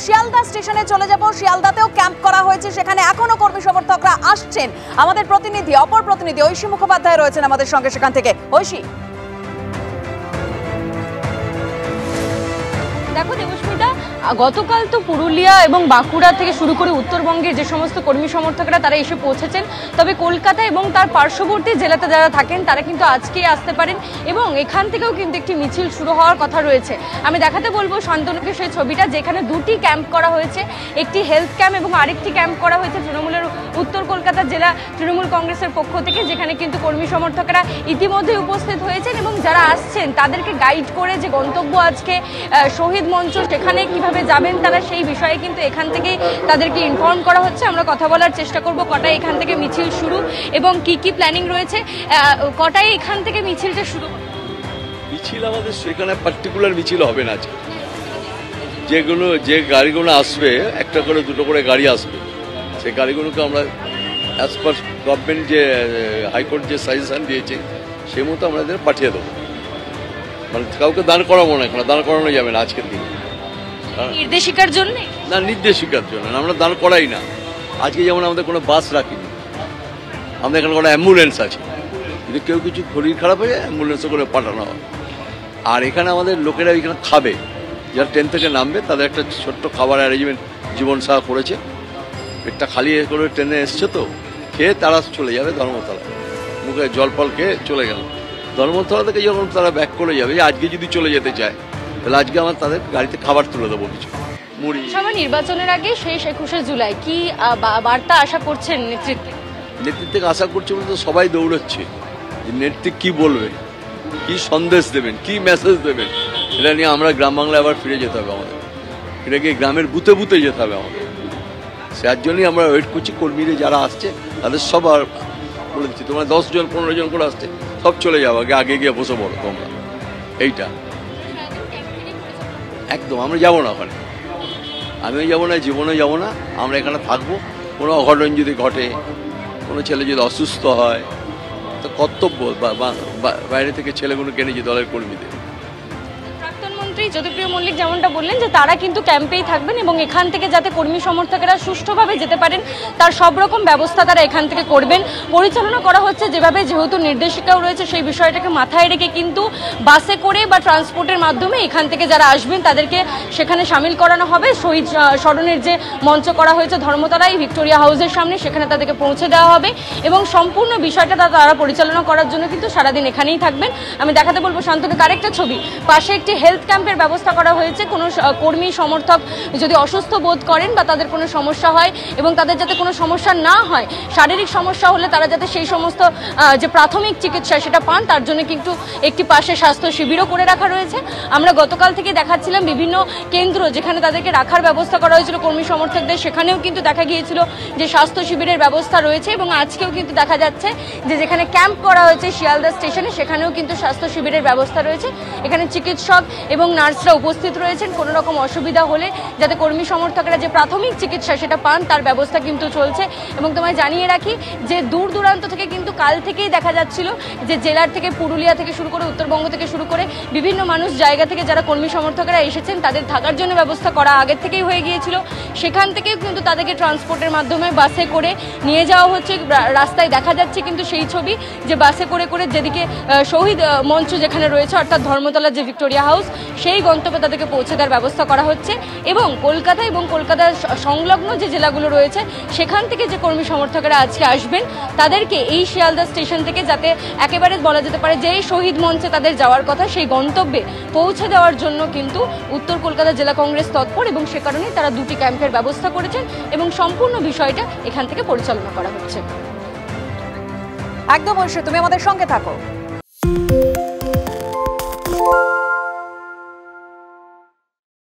শিয়ালদা স্টেশনে চলে যাব। শিয়ালদাতেও ক্যাম্প করা হয়েছে, সেখানে এখনো কর্মী সমর্থকরা আসছেন। আমাদের প্রতিনিধি, অপর প্রতিনিধি ঐশী মুখোপাধ্যায় রয়েছেন আমাদের সঙ্গে সেখান থেকে। ঐশী, দেখো দেবস্মিতা, গতকাল তো পুরুলিয়া এবং বাঁকুড়া থেকে শুরু করে উত্তরবঙ্গের যে সমস্ত কর্মী সমর্থকরা তারা এসে পৌঁছেছেন, তবে কলকাতা এবং তার পার্শ্ববর্তী জেলাতে যারা থাকেন তারা কিন্তু আজকেই আসতে পারেন এবং এখান থেকেও কিন্তু একটি মিছিল শুরু হওয়ার কথা রয়েছে। আমি দেখাতে বলবো শান্তনুকে সেই ছবিটা, যেখানে দুটি ক্যাম্প করা হয়েছে, একটি হেলথ ক্যাম্প এবং আরেকটি ক্যাম্প করা হয়েছে তৃণমূলের উত্তর কলকাতা জেলা তৃণমূল কংগ্রেসের পক্ষ থেকে, যেখানে কিন্তু কর্মী সমর্থকরা ইতিমধ্যে উপস্থিত হয়েছেন এবং যারা আসছেন তাদেরকে গাইড করে যে গন্তব্য আজকে শহীদ মঞ্চ, সেখানে কিভাবে যাবেন তারা, সেই বিষয়ে কিন্তু এখান থেকেই তাদেরকে ইনফর্ম করা হচ্ছে। আমরা কথা বলার চেষ্টা করব কটায় এখান থেকে মিছিল শুরু এবং কি কি প্ল্যানিং রয়েছে, কটায় এখান থেকে মিছিলটা শুরু। মিছিল আমাদের সেখানে পার্টিকুলার মিছিল হবে না, যে গাড়িগুলো আসবে, একটা করে দুটো করে গাড়ি আসবে, সেই গাড়িগুলোকে আমরা অ্যাজ পার গভর্নমেন্ট যে হাইকোর্ট যে সাজেশন দিয়েছে সেই মতো আমরা এদের পাঠিয়ে দেবো। মানে কাউকে দাঁড় করাবো না, এখানে দাঁড় করানো যাবে না আজকের দিনে। নির্দেশিকার জন্য না, নির্দেশিকার জন্য আমরা দাঁড় করাই না। আজকে যেমন আমাদের কোনো বাস রাখিনি, আমাদের এখানে কোনো অ্যাম্বুলেন্স আছে, যদি কেউ কিছু শরীর খারাপ হয়ে যায় অ্যাম্বুলেন্সে করে পাঠানো হয়। আর এখানে আমাদের লোকেরা এখানে খাবে, যারা ট্রেন থেকে নামবে তাদের একটা ছোট্ট খাবার অ্যারেঞ্জমেন্ট জীবন সাহা করেছে। পেটটা খালি করে ট্রেনে এসছে তো, খেয়ে তারা চলে যাবে ধর্মতলা, মুখে জল ফল খেয়ে চলে গেল। ধর্মতলা থেকে যখন তারা ব্যাক করে যাবে, আজকে যদি চলে যেতে চায় তাহলে আজকে আমার তাদের গাড়িতে খাবার তুলে দেবো, কিছু মুড়ি। সবাই নির্বাচনের আগে শেষ 21শে জুলাই কি বার্তা আশা করছেন নেতৃত্বে আশা করছে বলতে সবাই দৌড়চ্ছে যে নেতৃত্ব কি বলবে, কি সন্দেশ দেবেন, কি মেসেজ দেবেন, এটা নিয়ে আমরা গ্রাম বাংলায় আবার ফিরে যেতে হবে আমাদের, এটা গিয়ে গ্রামের বুথে বুথে যেতে হবে আমাদের। যার জন্যই আমরা ওয়েট করছি। কর্মীরা যারা আসছে তাদের সব আর বলে দিচ্ছি, তোমরা 10 জন 15 জন করে আসছে, সব চলে যাবো, আগে গিয়ে বসে পড়ো তোমরা। এইটা একদম আমরা যাবো না ওখানে, আমিও যাবো না, জীবনেও যাবো না। আমরা এখানে থাকবো। কোনো অঘটন যদি ঘটে, কোনো ছেলে যদি অসুস্থ হয়, তো কর্তব্য বাইরে থেকে ছেলেগুলো কিনেছি দলের কর্মীদের। প্রাক্তনমন্ত্রী জ্যোতিপ্রিয় মল্লিক যেমনটা বললেন যে তারা কিন্তু ক্যাম্পেই থাকবেন এবং এখান থেকে যাতে কর্মী সমর্থকেরা সুষ্ঠুভাবে যেতে পারেন তার সব রকম ব্যবস্থা তারা এখান থেকে করবেন, পরিচালনা করা হচ্ছে যেভাবে। যেহেতু নির্দেশিকাও রয়েছে, সেই বিষয়টাকে মাথায় রেখে কিন্তু বাসে করে বা ট্রান্সপোর্টের মাধ্যমে এখান থেকে যারা আসবেন তাদেরকে সেখানে সামিল করানো হবে। শহীদ স্মরণের যে মঞ্চ করা হয়েছে ধর্মতলায় ভিক্টোরিয়া হাউসের সামনে, সেখানে তাদেরকে পৌঁছে দেওয়া হবে এবং সম্পূর্ণ বিষয়টা তারা পরিচালনা করার জন্য কিন্তু সারাদিন এখানেই থাকবেন। আমি দেখাতে বলবো শান্তনুকে আরেকটা ছবি, পাশে একটি হেলথ ক্যাম্পের ব্যবস্থা করা হয়েছে। কোনো কর্মী সমর্থক যদি অসুস্থ বোধ করেন বা তাদের কোনো সমস্যা হয় এবং তাদের যাতে কোনো সমস্যা না হয়, শারীরিক সমস্যা হলে তারা যাতে সেই সমস্ত যে প্রাথমিক চিকিৎসা সেটা পান, তার জন্য কিন্তু একটি পাশে স্বাস্থ্য শিবিরও করে রাখা রয়েছে। আমরা গতকাল থেকে দেখাচ্ছিলাম বিভিন্ন কেন্দ্র যেখানে তাদেরকে রাখার ব্যবস্থা করা হয়েছিল কর্মী সমর্থকদের, সেখানেও কিন্তু দেখা গিয়েছিল যে স্বাস্থ্য শিবিরের ব্যবস্থা রয়েছে এবং আজকেও কিন্তু দেখা যাচ্ছে যে যেখানে ক্যাম্প করা হয়েছে শিয়ালদা স্টেশনে, সেখানেও কিন্তু স্বাস্থ্য শিবিরের ব্যবস্থা রয়েছে। এখানে চিকিৎসক এবং নার্সরা উপস্থিত রয়েছেন, কোনো রকম অসুবিধা হলে যাতে কর্মী সমর্থকরা যে প্রাথমিক চিকিৎসা সেটা পান তার ব্যবস্থা কিন্তু চলছে। এবং তোমায় জানিয়ে রাখি যে দূর দূরান্ত থেকে কিন্তু কাল থেকেই দেখা যাচ্ছিল যে জেলার থেকে, পুরুলিয়া থেকে শুরু করে উত্তরবঙ্গ থেকে শুরু করে বিভিন্ন মানুষ জায়গা থেকে যারা কর্মী সমর্থকরা এসেছেন তাদের থাকার জন্য ব্যবস্থা করা আগের থেকেই হয়ে গিয়েছিল। সেখান থেকেও কিন্তু তাদেরকে ট্রান্সপোর্টের মাধ্যমে বাসে করে নিয়ে যাওয়া হচ্ছে। রাস্তায় দেখা যাচ্ছে কিন্তু সেই ছবি যে বাসে করে করে যেদিকে শহীদ মঞ্চ যেখানে রয়েছে অর্থাৎ ধর্মতলার যে ভিক্টোরিয়া হাউস, সেই গন্তব্যে তাদেরকে পৌঁছে দেওয়ার ব্যবস্থা করা হচ্ছে। এবং কলকাতা এবং কলকাতার সংলগ্ন যে জেলাগুলো রয়েছে সেখান থেকে যে কর্মী সমর্থকরা আজকে আসবেন তাদেরকে এই শিয়ালদা স্টেশন থেকে যাতে একেবারে বলা যেতে পারে যে শহীদ মঞ্চে তাদের যাওয়ার কথা সেই গন্তব্যে পৌঁছে দেওয়ার জন্য কিন্তু উত্তর কলকাতা জেলা কংগ্রেস তৎপর এবং সে কারণেই তারা দুটি ক্যাম্পের ব্যবস্থা করেছেন এবং সম্পূর্ণ বিষয়টা এখান থেকে পরিচালনা করা হচ্ছে। একদম ঐশী, তুমি আমাদের সঙ্গে থাকো।